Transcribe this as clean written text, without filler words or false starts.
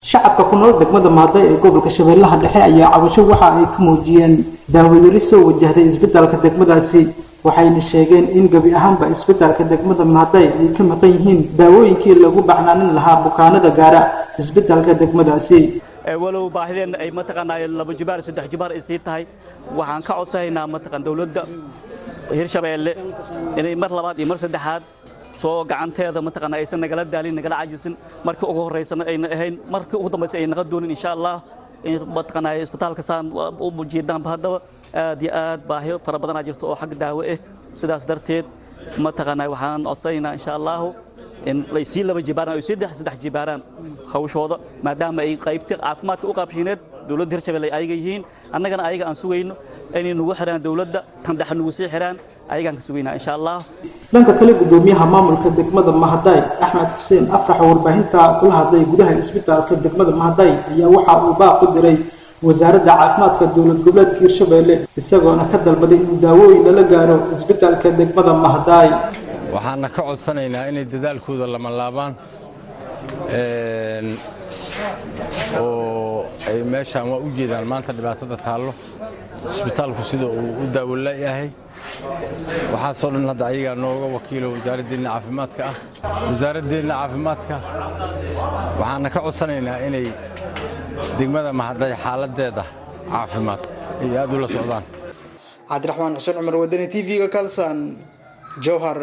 shacabka ku nool degmada Mahday ee gobolka Shabeellaha Dhexe ayaa cabasho waxa ay ka muujiyeen daawadari soo wajahday isbitaalka degmadaasi waxayna sheegeen in gabi ahaanba isbitaalka degmada Mahday ay ka maqan yihiin daawooyinkii lagu baxnaanin lahaa bukaanada gaara isbitaalka degmadaasi walow baahideen ay mataqaanaa laba jibaar saddex jibaar ay sii tahay waxaan ka codsanaynaa mataqaan dawladda Hirshabeelle inay mar labaad iyo mar saddexaad soo gacanteeda mataqaanaa aysan nagala daalin nagala cajisin markii ugu horeysana ayna ahayn markii ugu dambeysay ay naga doonin insha Allah in mataqaanaa isbitaalka saan u jeedaan hadaba aad iyo aad baahiyo fara badan jirto oo xag daawo ah sidaas darteed mataqaanaa waxaan codsanaynaa insha Allah in la sii laba jibaaraan oo saddex jibaaraan hawshooda maadaama ay qaybta caafimaadka u qaabshineed dawladda Hirshabeelle ayaga yihiin annagana ayaga aan sugayno inay nagu xiraan dawladda tan dhaxal nagu sii xiraan ayagaan ka sugaynaa insha Allah dhanka kale gudoomiyaha maamulka degmada Mahday Axmed Xuseen Afrax warbaahinta kula hadlay gudaha isbitaalka degmada Mahday ayaa waxa uu baaq u diray wasaaradda caafimaadka dawlad goboleedka Hirshabeelle isagoona ka dalbaday in daawooyin la gaaro isbitaalka degmada Mahday waxaana ka codsanaynaa inay dadaalkooda lama laabaan oo ay meeshaan waa u jeedaan maanta dhibaatada taallo isbitaalku sida uu u daawo leeyahay waxaa soo dhan hadda ayaga nooga wakiilo wasaaraddeena caafimaadka waxaana ka codsanaynaa inay degmada Mahday xaaladeeda caafimaad ay aad ula socdaan Cabdiraxmaan Xuseen Cumar Wadani TV-ga Kalsan Jowhar